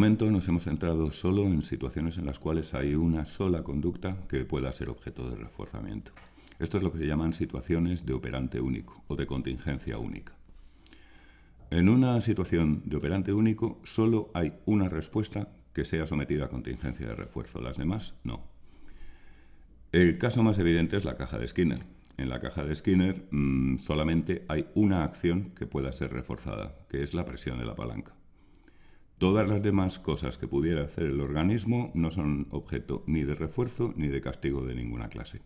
momento nos hemos centrado solo en situaciones en las cuales hay una sola conducta que pueda ser objeto de reforzamiento. Esto es lo que se llaman situaciones de operante único o de contingencia única. En una situación de operante único solo hay una respuesta que sea sometida a contingencia de refuerzo, las demás no. El caso más evidente es la caja de Skinner. En la caja de Skinner solamente hay una acción que pueda ser reforzada, que es la presión de la palanca. Todas las demás cosas que pudiera hacer el organismo no son objeto ni de refuerzo ni de castigo de ninguna clase.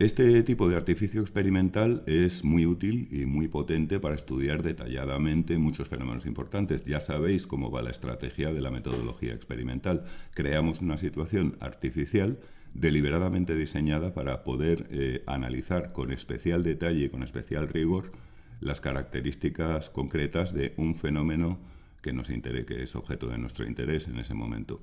Este tipo de artificio experimental es muy útil y muy potente para estudiar detalladamente muchos fenómenos importantes. Ya sabéis cómo va la estrategia de la metodología experimental. Creamos una situación artificial deliberadamente diseñada para poder analizar con especial detalle y con especial rigor las características concretas de un fenómeno que nos interese, que es objeto de nuestro interés en ese momento.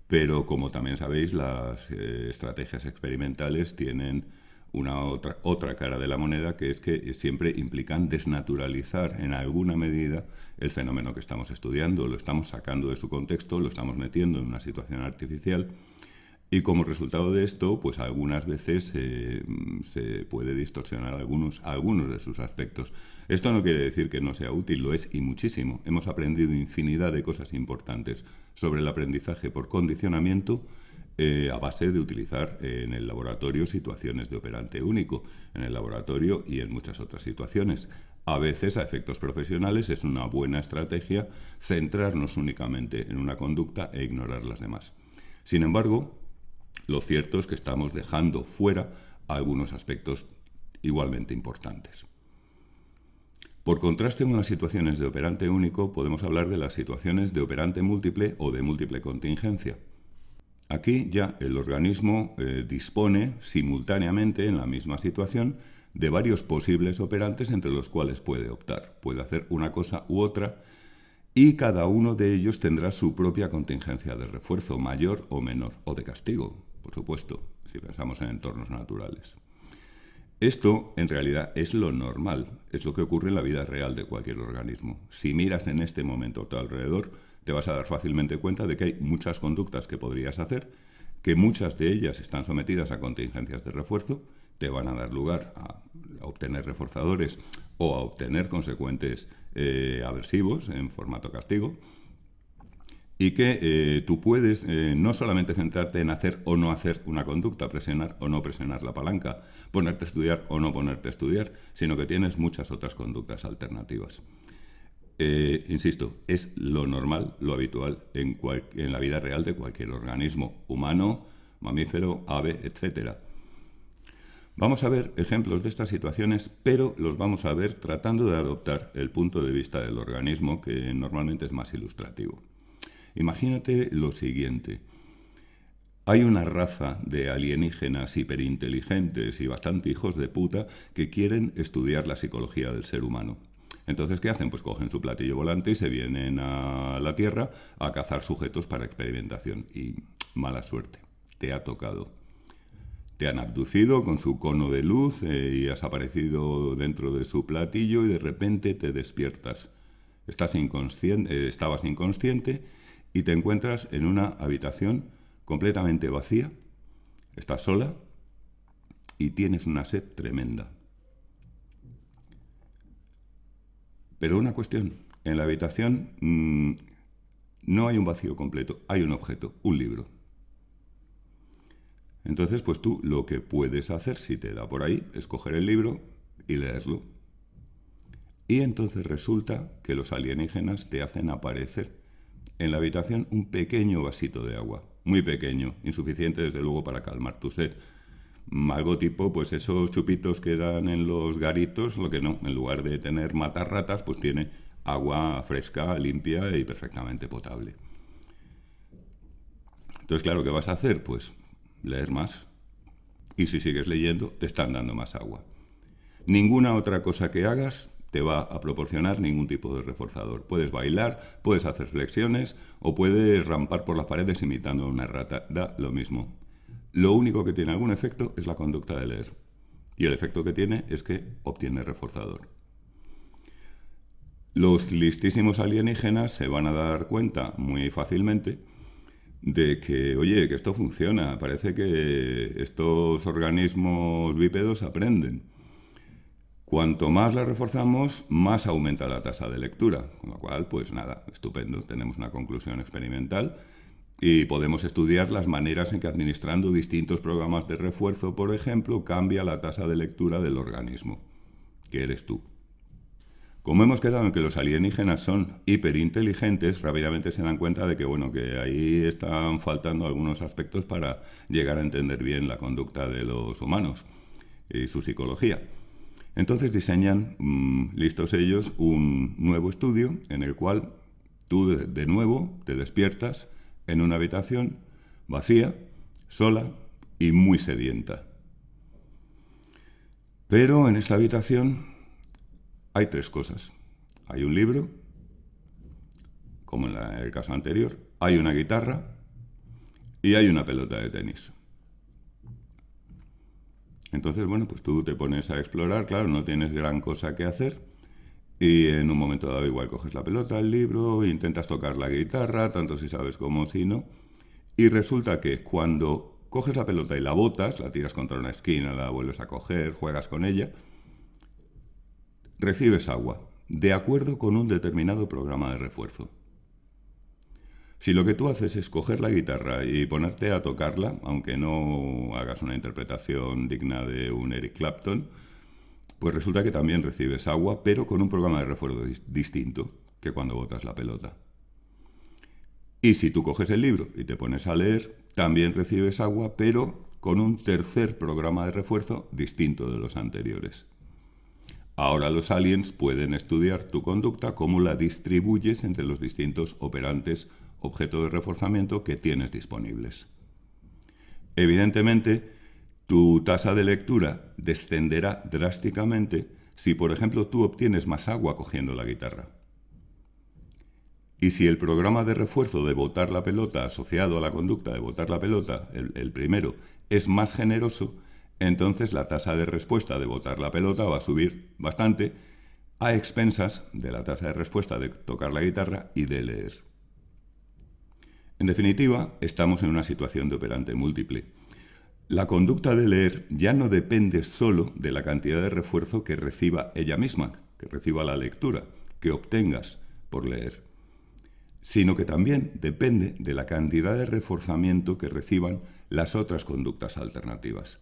Pero, como también sabéis, las estrategias experimentales tienen una otra cara de la moneda, que es que siempre implican desnaturalizar en alguna medida el fenómeno que estamos estudiando. Lo estamos sacando de su contexto, lo estamos metiendo en una situación artificial y como resultado de esto, pues algunas veces se puede distorsionar algunos de sus aspectos. Esto no quiere decir que no sea útil, lo es y muchísimo. Hemos aprendido infinidad de cosas importantes sobre el aprendizaje por condicionamiento a base de utilizar en el laboratorio situaciones de operante único, en el laboratorio y en muchas otras situaciones. A veces, a efectos profesionales, es una buena estrategia centrarnos únicamente en una conducta e ignorar las demás. Sin embargo, lo cierto es que estamos dejando fuera algunos aspectos igualmente importantes. Por contraste con las situaciones de operante único, podemos hablar de las situaciones de operante múltiple o de múltiple contingencia. Aquí ya el organismo dispone simultáneamente en la misma situación de varios posibles operantes entre los cuales puede optar. Puede hacer una cosa u otra y cada uno de ellos tendrá su propia contingencia de refuerzo, mayor o menor, o de castigo, por supuesto, si pensamos en entornos naturales. Esto, en realidad, es lo normal, es lo que ocurre en la vida real de cualquier organismo. Si miras en este momento a tu alrededor, te vas a dar fácilmente cuenta de que hay muchas conductas que podrías hacer, que muchas de ellas están sometidas a contingencias de refuerzo, te van a dar lugar a obtener reforzadores o a obtener consecuentes aversivos en formato castigo, y que tú puedes no solamente centrarte en hacer o no hacer una conducta, presionar o no presionar la palanca, ponerte a estudiar o no ponerte a estudiar, sino que tienes muchas otras conductas alternativas. Insisto, es lo normal, lo habitual en la vida real de cualquier organismo, humano, mamífero, ave, etc. Vamos a ver ejemplos de estas situaciones, pero los vamos a ver tratando de adoptar el punto de vista del organismo, que normalmente es más ilustrativo. Imagínate lo siguiente. Hay una raza de alienígenas hiperinteligentes y bastante hijos de puta que quieren estudiar la psicología del ser humano. Entonces, ¿qué hacen? Pues cogen su platillo volante y se vienen a la Tierra a cazar sujetos para experimentación. Y mala suerte, te ha tocado. Te han abducido con su cono de luz y has aparecido dentro de su platillo y de repente te despiertas. Estabas inconsciente y te encuentras en una habitación completamente vacía, estás sola y tienes una sed tremenda. Pero una cuestión, en la habitación no hay un vacío completo, hay un objeto, un libro. Entonces, pues tú lo que puedes hacer, si te da por ahí, es coger el libro y leerlo. Y entonces resulta que los alienígenas te hacen aparecer en la habitación un pequeño vasito de agua, muy pequeño, insuficiente desde luego para calmar tu sed. Algo tipo, pues esos chupitos que dan en los garitos, lo que no, en lugar de tener matarratas, pues tiene agua fresca, limpia y perfectamente potable. Entonces, claro, ¿qué vas a hacer? Pues leer más. Y si sigues leyendo, te están dando más agua. Ninguna otra cosa que hagas te va a proporcionar ningún tipo de reforzador. Puedes bailar, puedes hacer flexiones o puedes rampar por las paredes imitando a una rata. Da lo mismo. Lo único que tiene algún efecto es la conducta de leer. Y el efecto que tiene es que obtiene reforzador. los listísimos alienígenas se van a dar cuenta muy fácilmente de que, oye, que esto funciona, parece que estos organismos bípedos aprenden. Cuanto más la reforzamos, más aumenta la tasa de lectura, con lo cual, pues nada, estupendo, tenemos una conclusión experimental y podemos estudiar las maneras en que administrando distintos programas de refuerzo, por ejemplo, cambia la tasa de lectura del organismo, que eres tú. Como hemos quedado en que los alienígenas son hiperinteligentes, rápidamente se dan cuenta de que, bueno, que ahí están faltando algunos aspectos para llegar a entender bien la conducta de los humanos y su psicología. Entonces diseñan, listos ellos, un nuevo estudio en el cual tú de nuevo te despiertas en una habitación vacía, sola y muy sedienta. Pero en esta habitación hay tres cosas. Hay un libro, como en el caso anterior, hay una guitarra y hay una pelota de tenis. Entonces, bueno, pues tú te pones a explorar, claro, no tienes gran cosa que hacer y en un momento dado igual coges la pelota, el libro, intentas tocar la guitarra, tanto si sabes como si no, y resulta que cuando coges la pelota y la botas, la tiras contra una esquina, la vuelves a coger, juegas con ella, recibes agua, de acuerdo con un determinado programa de refuerzo. Si lo que tú haces es coger la guitarra y ponerte a tocarla, aunque no hagas una interpretación digna de un Eric Clapton, pues resulta que también recibes agua, pero con un programa de refuerzo distinto que cuando botas la pelota. Y si tú coges el libro y te pones a leer, también recibes agua, pero con un tercer programa de refuerzo distinto de los anteriores. Ahora los aliens pueden estudiar tu conducta, cómo la distribuyes entre los distintos operantes objeto de reforzamiento que tienes disponibles. Evidentemente, tu tasa de lectura descenderá drásticamente si, por ejemplo, tú obtienes más agua cogiendo la guitarra. Y si el programa de refuerzo de botar la pelota asociado a la conducta de botar la pelota, el primero, es más generoso, entonces la tasa de respuesta de botar la pelota va a subir bastante a expensas de la tasa de respuesta de tocar la guitarra y de leer. En definitiva, estamos en una situación de operante múltiple. La conducta de leer ya no depende solo de la cantidad de refuerzo que reciba ella misma, que reciba la lectura, que obtengas por leer, sino que también depende de la cantidad de reforzamiento que reciban las otras conductas alternativas.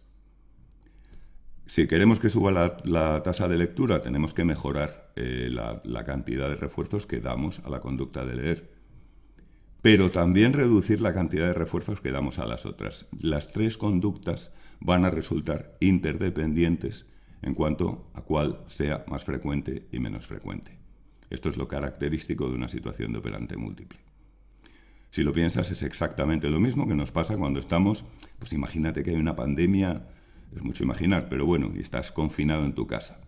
Si queremos que suba la tasa de lectura, tenemos que mejorar la cantidad de refuerzos que damos a la conducta de leer, pero también reducir la cantidad de refuerzos que damos a las otras. Las tres conductas van a resultar interdependientes en cuanto a cuál sea más frecuente y menos frecuente. Esto es lo característico de una situación de operante múltiple. Si lo piensas, es exactamente lo mismo que nos pasa cuando estamos, pues imagínate que hay una pandemia, es mucho imaginar, pero bueno, y estás confinado en tu casa.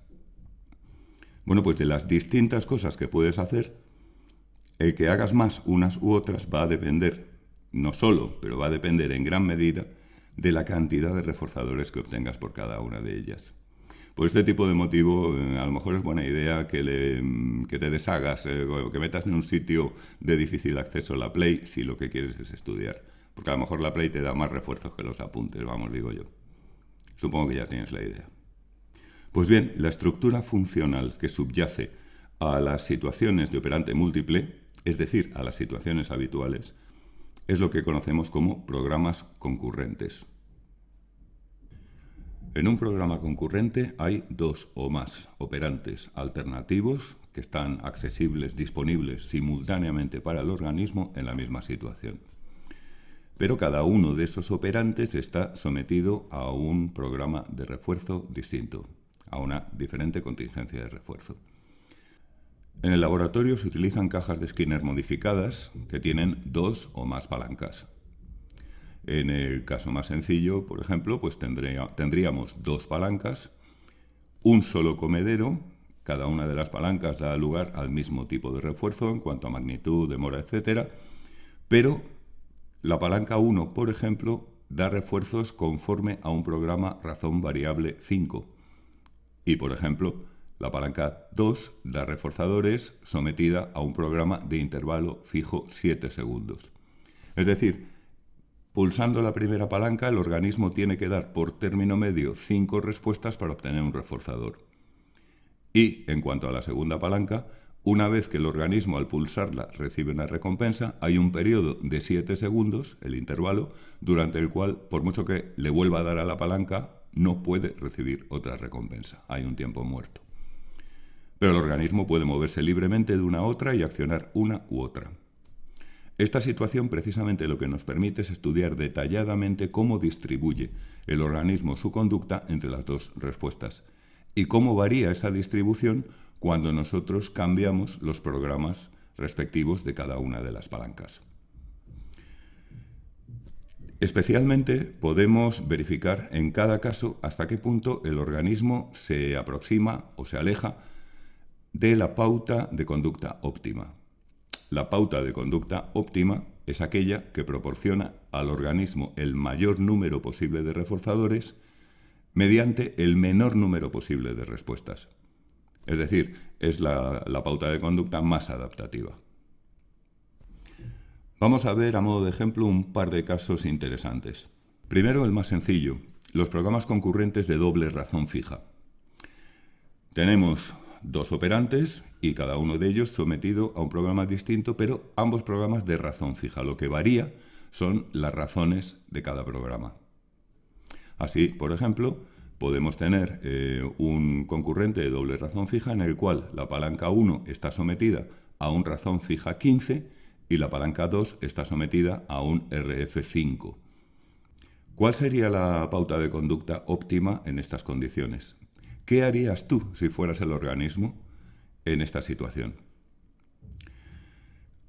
Bueno, pues de las distintas cosas que puedes hacer, el que hagas más unas u otras va a depender, no solo, pero va a depender en gran medida de la cantidad de reforzadores que obtengas por cada una de ellas. Por este tipo de motivo, a lo mejor es buena idea que te deshagas, que metas en un sitio de difícil acceso la Play si lo que quieres es estudiar. Porque a lo mejor la Play te da más refuerzos que los apuntes, vamos, digo yo. Supongo que ya tienes la idea. Pues bien, la estructura funcional que subyace a las situaciones de operante múltiple, es decir, a las situaciones habituales, es lo que conocemos como programas concurrentes. En un programa concurrente hay dos o más operantes alternativos que están accesibles, disponibles simultáneamente para el organismo en la misma situación. Pero cada uno de esos operantes está sometido a un programa de refuerzo distinto, a una diferente contingencia de refuerzo. En el laboratorio se utilizan cajas de Skinner modificadas que tienen dos o más palancas. En el caso más sencillo, por ejemplo, pues tendríamos dos palancas, un solo comedero, cada una de las palancas da lugar al mismo tipo de refuerzo en cuanto a magnitud, demora, etc. Pero la palanca 1, por ejemplo, da refuerzos conforme a un programa razón variable 5. Y, por ejemplo, La palanca 2 da reforzadores sometida a un programa de intervalo fijo 7 segundos. Es decir, pulsando la primera palanca, el organismo tiene que dar por término medio 5 respuestas para obtener un reforzador. Y, en cuanto a la segunda palanca, una vez que el organismo al pulsarla recibe una recompensa, hay un periodo de 7 segundos, el intervalo, durante el cual, por mucho que le vuelva a dar a la palanca, no puede recibir otra recompensa. Hay un tiempo muerto. Pero el organismo puede moverse libremente de una a otra y accionar una u otra. Esta situación precisamente lo que nos permite es estudiar detalladamente cómo distribuye el organismo su conducta entre las dos respuestas y cómo varía esa distribución cuando nosotros cambiamos los programas respectivos de cada una de las palancas. Especialmente podemos verificar en cada caso hasta qué punto el organismo se aproxima o se aleja de la pauta de conducta óptima. La pauta de conducta óptima es aquella que proporciona al organismo el mayor número posible de reforzadores mediante el menor número posible de respuestas. Es decir, es la pauta de conducta más adaptativa. Vamos a ver a modo de ejemplo un par de casos interesantes. Primero, el más sencillo, los programas concurrentes de doble razón fija. Tenemos dos operantes y cada uno de ellos sometido a un programa distinto, pero ambos programas de razón fija. Lo que varía son las razones de cada programa. Así, por ejemplo, podemos tener un concurrente de doble razón fija en el cual la palanca 1 está sometida a un razón fija 15 y la palanca 2 está sometida a un RF5. ¿Cuál sería la pauta de conducta óptima en estas condiciones? ¿Qué harías tú si fueras el organismo en esta situación?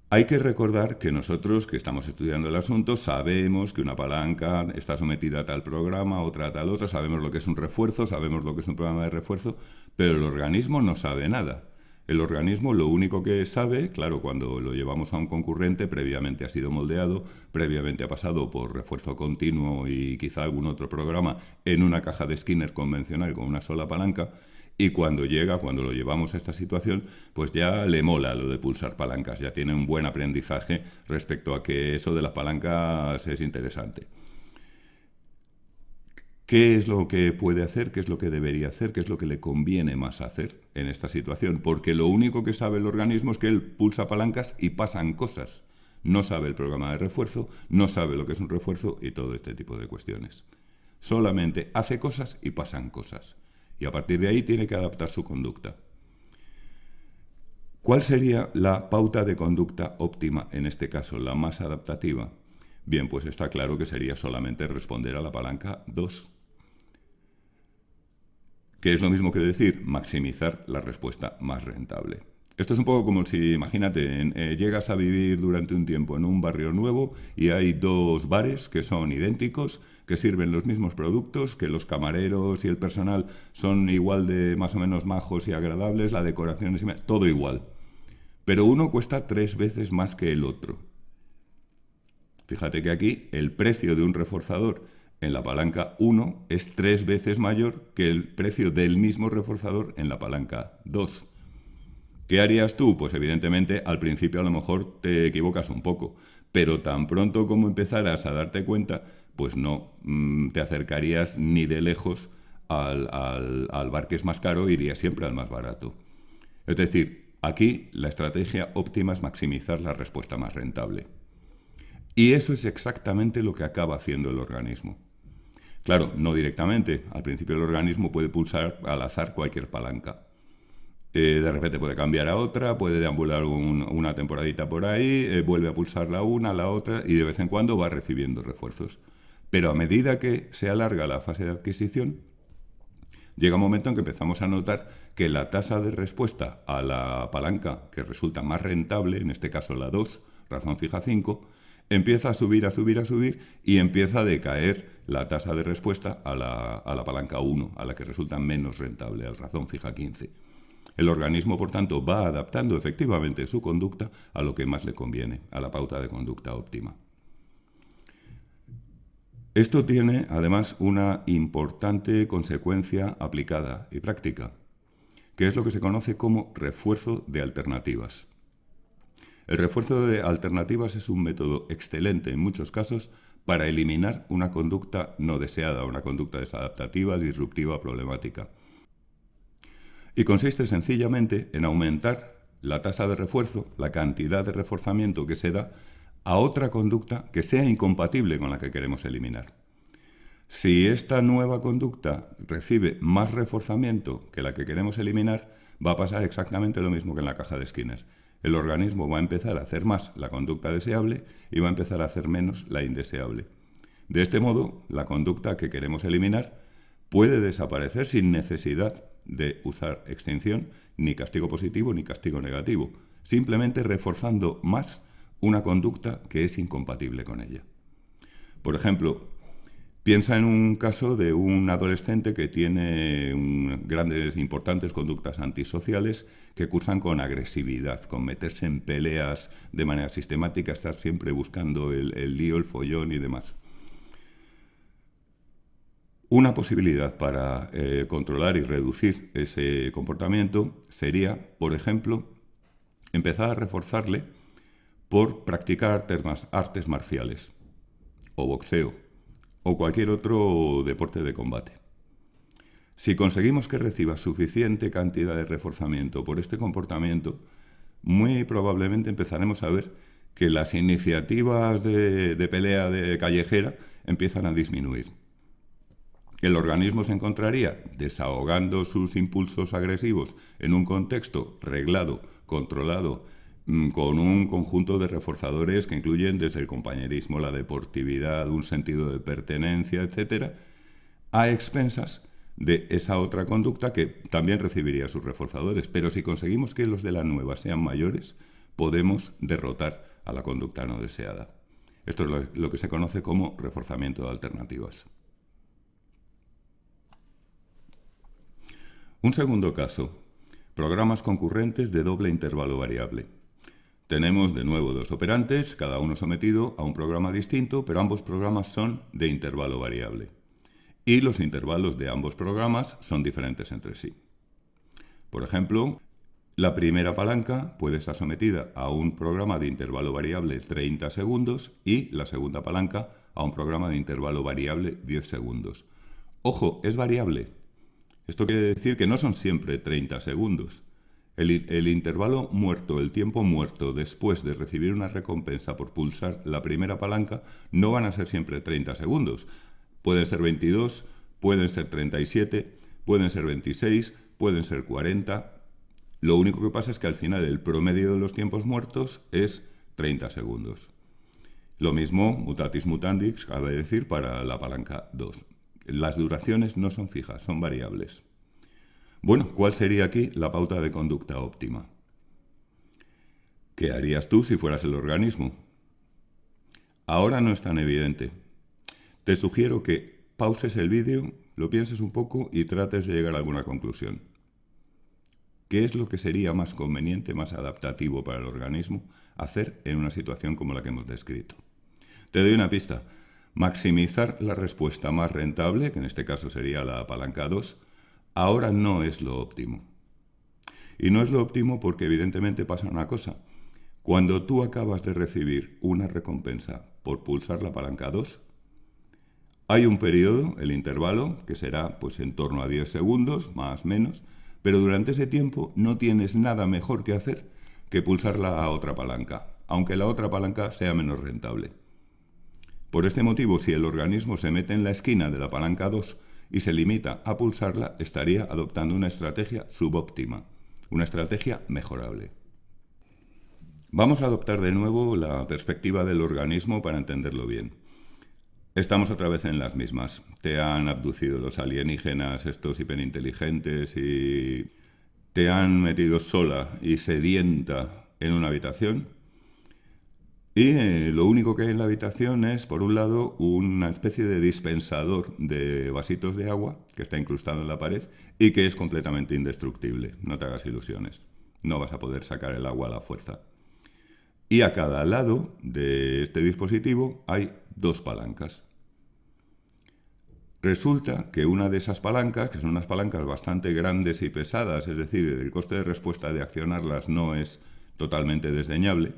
Hay que recordar que nosotros, que estamos estudiando el asunto, sabemos que una palanca está sometida a tal programa, otra a tal otro, sabemos lo que es un refuerzo, sabemos lo que es un programa de refuerzo, pero el organismo no sabe nada. El organismo lo único que sabe, claro, cuando lo llevamos a un concurrente, previamente ha sido moldeado, previamente ha pasado por refuerzo continuo y quizá algún otro programa en una caja de Skinner convencional con una sola palanca, y cuando lo llevamos a esta situación, pues ya le mola lo de pulsar palancas, ya tiene un buen aprendizaje respecto a que eso de las palancas es interesante. ¿Qué es lo que puede hacer? ¿Qué es lo que debería hacer? ¿Qué es lo que le conviene más hacer en esta situación? Porque lo único que sabe el organismo es que él pulsa palancas y pasan cosas. No sabe el programa de refuerzo, no sabe lo que es un refuerzo y todo este tipo de cuestiones. Solamente hace cosas y pasan cosas. Y a partir de ahí tiene que adaptar su conducta. ¿Cuál sería la pauta de conducta óptima en este caso, la más adaptativa? Bien, pues está claro que sería solamente responder a la palanca 2. Que es lo mismo que decir maximizar la respuesta más rentable. Esto es un poco como si, imagínate, llegas a vivir durante un tiempo en un barrio nuevo y hay dos bares que son idénticos, que sirven los mismos productos, que los camareros y el personal son igual de más o menos majos y agradables, la decoración es todo igual. Pero uno cuesta 3 veces más que el otro. Fíjate que aquí el precio de un reforzador en la palanca 1 es 3 veces mayor que el precio del mismo reforzador en la palanca 2. ¿Qué harías tú? Pues evidentemente al principio a lo mejor te equivocas un poco, pero tan pronto como empezaras a darte cuenta, pues no te acercarías ni de lejos al bar que es más caro, irías siempre al más barato. Es decir, aquí la estrategia óptima es maximizar la respuesta más rentable. Y eso es exactamente lo que acaba haciendo el organismo. Claro, no directamente. Al principio el organismo puede pulsar al azar cualquier palanca. De repente puede cambiar a otra, puede deambular una temporadita por ahí, vuelve a pulsar la una, la otra, y de vez en cuando va recibiendo refuerzos. Pero a medida que se alarga la fase de adquisición, llega un momento en que empezamos a notar que la tasa de respuesta a la palanca que resulta más rentable, en este caso la 2, razón fija 5, empieza a subir, a subir, a subir, y empieza a decaer la tasa de respuesta a la palanca 1, a la que resulta menos rentable, a la razón fija 15. El organismo, por tanto, va adaptando efectivamente su conducta a lo que más le conviene, a la pauta de conducta óptima. Esto tiene, además, una importante consecuencia aplicada y práctica, que es lo que se conoce como refuerzo de alternativas. El refuerzo de alternativas es un método excelente en muchos casos para eliminar una conducta no deseada, una conducta desadaptativa, disruptiva, problemática. Y consiste sencillamente en aumentar la tasa de refuerzo, la cantidad de reforzamiento que se da a otra conducta que sea incompatible con la que queremos eliminar. Si esta nueva conducta recibe más reforzamiento que la que queremos eliminar, va a pasar exactamente lo mismo que en la caja de Skinner. El organismo va a empezar a hacer más la conducta deseable y va a empezar a hacer menos la indeseable. De este modo, la conducta que queremos eliminar puede desaparecer sin necesidad de usar extinción, ni castigo positivo ni castigo negativo, simplemente reforzando más una conducta que es incompatible con ella. Por ejemplo, piensa en un caso de un adolescente que tiene grandes, importantes conductas antisociales que cursan con agresividad, con meterse en peleas de manera sistemática, estar siempre buscando el lío, el follón y demás. Una posibilidad para controlar y reducir ese comportamiento sería, por ejemplo, empezar a reforzarle por practicar artes marciales o boxeo o cualquier otro deporte de combate. Si conseguimos que reciba suficiente cantidad de reforzamiento por este comportamiento, muy probablemente empezaremos a ver que las iniciativas de pelea de callejera empiezan a disminuir. El organismo se encontraría desahogando sus impulsos agresivos en un contexto reglado, controlado, con un conjunto de reforzadores que incluyen desde el compañerismo, la deportividad, un sentido de pertenencia, etc., a expensas de esa otra conducta que también recibiría sus reforzadores. Pero si conseguimos que los de la nueva sean mayores, podemos derrotar a la conducta no deseada. Esto es lo que se conoce como reforzamiento de alternativas. Un segundo caso, programas concurrentes de doble intervalo variable. Tenemos de nuevo dos operantes, cada uno sometido a un programa distinto, pero ambos programas son de intervalo variable. Y los intervalos de ambos programas son diferentes entre sí. Por ejemplo, la primera palanca puede estar sometida a un programa de intervalo variable 30 segundos y la segunda palanca a un programa de intervalo variable 10 segundos. Ojo, es variable. Esto quiere decir que no son siempre 30 segundos. El intervalo muerto, el tiempo muerto después de recibir una recompensa por pulsar la primera palanca, no van a ser siempre 30 segundos. Pueden ser 22, pueden ser 37, pueden ser 26, pueden ser 40. Lo único que pasa es que al final el promedio de los tiempos muertos es 30 segundos. Lo mismo, mutatis mutandis, cabe decir, para la palanca 2. Las duraciones no son fijas, son variables. Bueno, ¿cuál sería aquí la pauta de conducta óptima? ¿Qué harías tú si fueras el organismo? Ahora no es tan evidente. Te sugiero que pauses el vídeo, lo pienses un poco y trates de llegar a alguna conclusión. ¿Qué es lo que sería más conveniente, más adaptativo para el organismo hacer en una situación como la que hemos descrito? Te doy una pista. Maximizar la respuesta más rentable, que en este caso sería la palanca 2, ahora no es lo óptimo. Y no es lo óptimo porque evidentemente pasa una cosa. Cuando tú acabas de recibir una recompensa por pulsar la palanca 2, hay un periodo, el intervalo, que será pues en torno a 10 segundos, más o menos, pero durante ese tiempo no tienes nada mejor que hacer que pulsar la otra palanca, aunque la otra palanca sea menos rentable. Por este motivo, si el organismo se mete en la esquina de la palanca 2 y se limita a pulsarla, estaría adoptando una estrategia subóptima, una estrategia mejorable. Vamos a adoptar de nuevo la perspectiva del organismo para entenderlo bien. Estamos otra vez en las mismas. Te han abducido los alienígenas, estos hiperinteligentes, y te han metido sola y sedienta en una habitación. Y lo único que hay en la habitación es, por un lado, una especie de dispensador de vasitos de agua que está incrustado en la pared y que es completamente indestructible. No te hagas ilusiones. No vas a poder sacar el agua a la fuerza. Y a cada lado de este dispositivo hay dos palancas. Resulta que una de esas palancas, que son unas palancas bastante grandes y pesadas, es decir, el coste de respuesta de accionarlas no es totalmente desdeñable,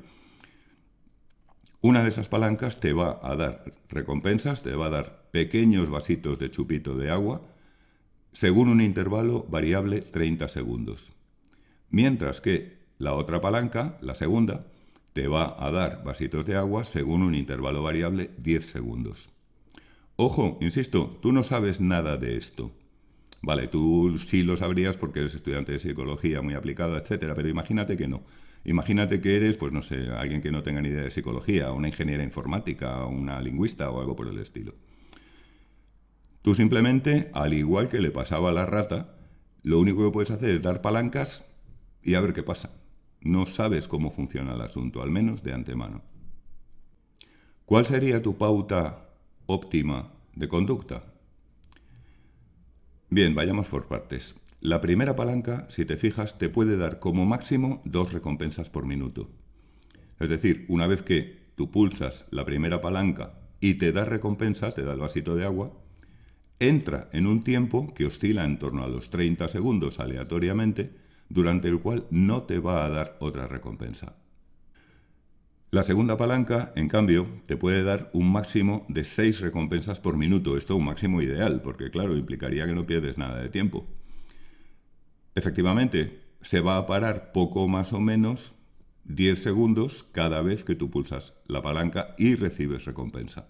una de esas palancas te va a dar recompensas, te va a dar pequeños vasitos de chupito de agua, según un intervalo variable 30 segundos. Mientras que la otra palanca, la segunda, te va a dar vasitos de agua según un intervalo variable 10 segundos. Ojo, insisto, tú no sabes nada de esto. Vale, tú sí lo sabrías porque eres estudiante de psicología muy aplicada, etcétera, pero imagínate que no. Imagínate que eres, pues no sé, alguien que no tenga ni idea de psicología, una ingeniera informática, una lingüista o algo por el estilo. Tú simplemente, al igual que le pasaba a la rata, lo único que puedes hacer es dar palancas y a ver qué pasa. No sabes cómo funciona el asunto, al menos de antemano. ¿Cuál sería tu pauta óptima de conducta? Bien, vayamos por partes. La primera palanca, si te fijas, te puede dar como máximo 2 recompensas por minuto. Es decir, una vez que tú pulsas la primera palanca y te da recompensa, te da el vasito de agua, entra en un tiempo que oscila en torno a los 30 segundos aleatoriamente, durante el cual no te va a dar otra recompensa. La segunda palanca, en cambio, te puede dar un máximo de 6 recompensas por minuto. Esto es un máximo ideal, porque claro, implicaría que no pierdes nada de tiempo. Efectivamente, se va a parar poco más o menos 10 segundos cada vez que tú pulsas la palanca y recibes recompensa.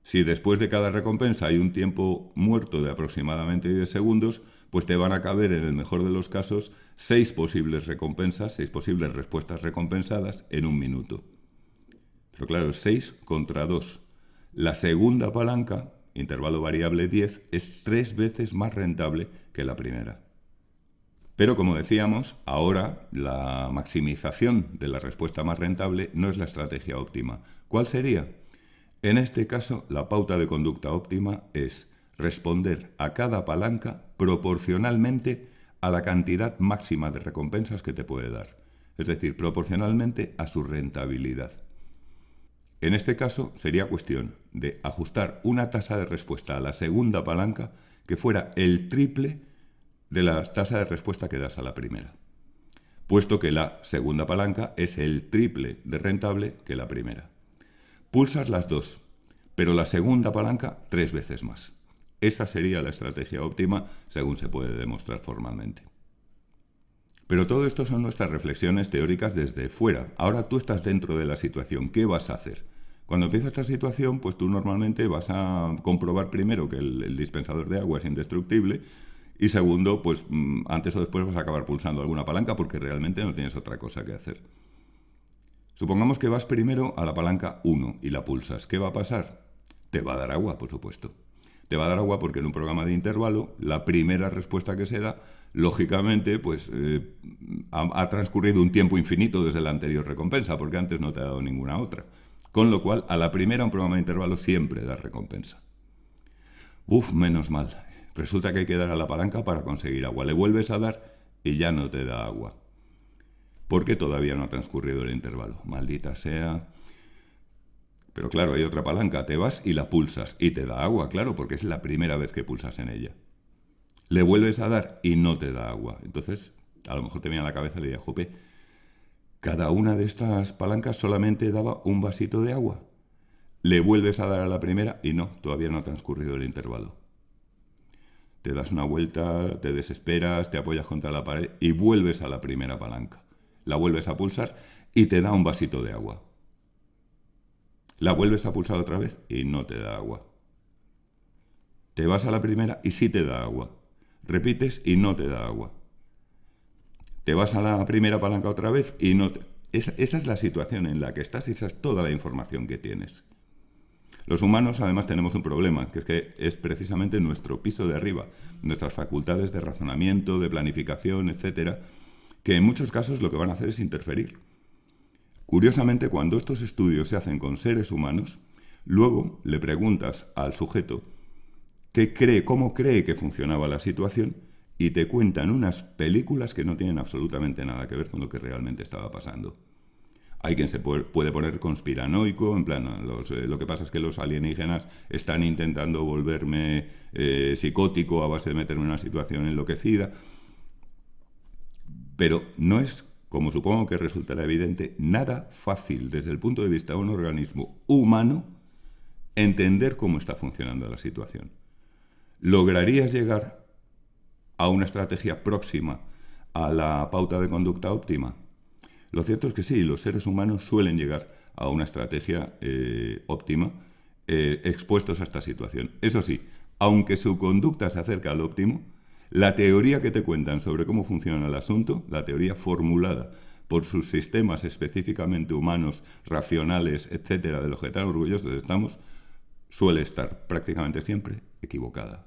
Si después de cada recompensa hay un tiempo muerto de aproximadamente 10 segundos, pues te van a caber, en el mejor de los casos, 6 posibles recompensas, 6 posibles respuestas recompensadas en un minuto. Pero claro, 6 contra 2. La segunda palanca, intervalo variable 10, es 3 veces más rentable que la primera. Pero como decíamos, ahora la maximización de la respuesta más rentable no es la estrategia óptima. ¿Cuál sería? En este caso, la pauta de conducta óptima es responder a cada palanca proporcionalmente a la cantidad máxima de recompensas que te puede dar, es decir, proporcionalmente a su rentabilidad. En este caso, sería cuestión de ajustar una tasa de respuesta a la segunda palanca que fuera el triple de la tasa de respuesta que das a la primera, puesto que la segunda palanca es el triple de rentable que la primera. Pulsas las dos, pero la segunda palanca 3 veces más. Esa sería la estrategia óptima, según se puede demostrar formalmente. Pero todo esto son nuestras reflexiones teóricas desde fuera. Ahora tú estás dentro de la situación. ¿Qué vas a hacer? Cuando empieza esta situación, pues tú normalmente vas a comprobar primero que el dispensador de agua es indestructible y segundo, pues antes o después vas a acabar pulsando alguna palanca porque realmente no tienes otra cosa que hacer. Supongamos que vas primero a la palanca 1 y la pulsas. ¿Qué va a pasar? Te va a dar agua, por supuesto. Te va a dar agua porque en un programa de intervalo, la primera respuesta que se da, lógicamente, pues ha transcurrido un tiempo infinito desde la anterior recompensa, porque antes no te ha dado ninguna otra. Con lo cual, a la primera un programa de intervalo siempre da recompensa. Menos mal. Resulta que hay que dar a la palanca para conseguir agua. Le vuelves a dar y ya no te da agua, porque todavía no ha transcurrido el intervalo. Maldita sea. Pero claro, hay otra palanca. Te vas y la pulsas y te da agua, claro, porque es la primera vez que pulsas en ella. Le vuelves a dar y no te da agua. Entonces, a lo mejor te viene a la cabeza la idea, jope, cada una de estas palancas solamente daba un vasito de agua. Le vuelves a dar a la primera y no, todavía no ha transcurrido el intervalo. Te das una vuelta, te desesperas, te apoyas contra la pared y vuelves a la primera palanca. La vuelves a pulsar y te da un vasito de agua. La vuelves a pulsar otra vez y no te da agua. Te vas a la primera y sí te da agua. Repites y no te da agua. Te vas a la primera palanca otra vez y no te... Esa es la situación en la que estás y esa es toda la información que tienes. Los humanos además tenemos un problema, que es precisamente nuestro piso de arriba, nuestras facultades de razonamiento, de planificación, etcétera, que en muchos casos lo que van a hacer es interferir. Curiosamente, cuando estos estudios se hacen con seres humanos, luego le preguntas al sujeto cómo cree que funcionaba la situación y te cuentan unas películas que no tienen absolutamente nada que ver con lo que realmente estaba pasando. Hay quien se puede poner conspiranoico, en plan, lo que pasa es que los alienígenas están intentando volverme psicótico a base de meterme en una situación enloquecida. Pero no es, como supongo que resultará evidente, nada fácil desde el punto de vista de un organismo humano entender cómo está funcionando la situación. ¿Lograrías llegar a una estrategia próxima a la pauta de conducta óptima? Lo cierto es que sí, los seres humanos suelen llegar a una estrategia óptima expuestos a esta situación. Eso sí, aunque su conducta se acerca al óptimo, la teoría que te cuentan sobre cómo funciona el asunto, la teoría formulada por sus sistemas específicamente humanos, racionales, etcétera, de los que tan orgullosos estamos, suele estar prácticamente siempre equivocada.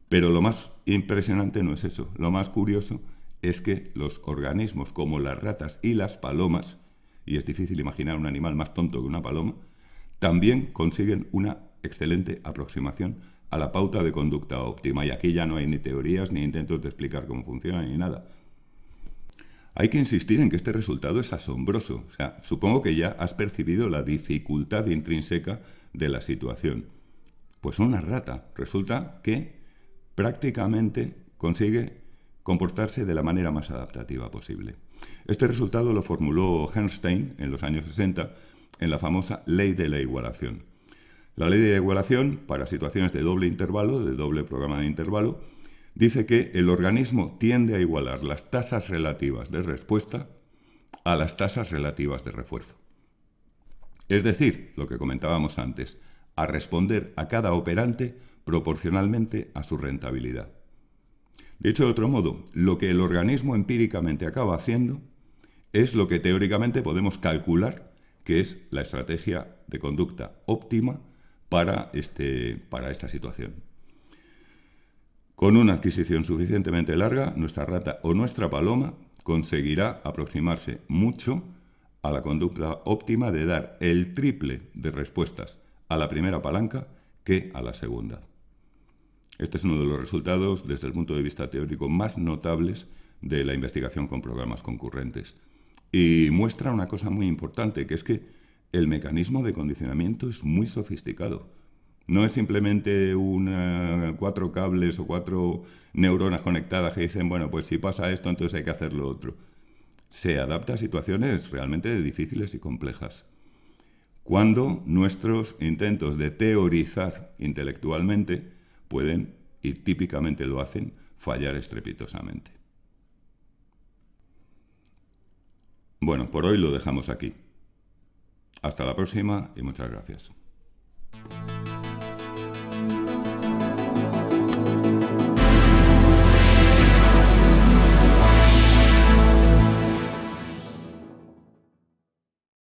Pero lo más impresionante no es eso. Lo más curioso es que los organismos como las ratas y las palomas, y es difícil imaginar un animal más tonto que una paloma, también consiguen una excelente aproximación a la pauta de conducta óptima. Y aquí ya no hay ni teorías, ni intentos de explicar cómo funciona, ni nada. Hay que insistir en que este resultado es asombroso. O sea, supongo que ya has percibido la dificultad intrínseca de la situación. Pues una rata resulta que prácticamente consigue comportarse de la manera más adaptativa posible. Este resultado lo formuló Bernstein en los años 60 en la famosa ley de la igualación. La ley de la igualación, para situaciones de doble intervalo, de doble programa de intervalo, dice que el organismo tiende a igualar las tasas relativas de respuesta a las tasas relativas de refuerzo. Es decir, lo que comentábamos antes, a responder a cada operante proporcionalmente a su rentabilidad. Dicho de otro modo, lo que el organismo empíricamente acaba haciendo es lo que teóricamente podemos calcular que es la estrategia de conducta óptima para esta situación. Con una adquisición suficientemente larga, nuestra rata o nuestra paloma conseguirá aproximarse mucho a la conducta óptima de dar el triple de respuestas a la primera palanca que a la segunda. Este es uno de los resultados, desde el punto de vista teórico, más notables de la investigación con programas concurrentes. Y muestra una cosa muy importante, que es que el mecanismo de condicionamiento es muy sofisticado. No es simplemente 4 cables o 4 neuronas conectadas que dicen, bueno, pues si pasa esto, entonces hay que hacer lo otro. Se adapta a situaciones realmente difíciles y complejas. Cuando nuestros intentos de teorizar intelectualmente pueden, y típicamente lo hacen, fallar estrepitosamente. Bueno, por hoy lo dejamos aquí. Hasta la próxima y muchas gracias.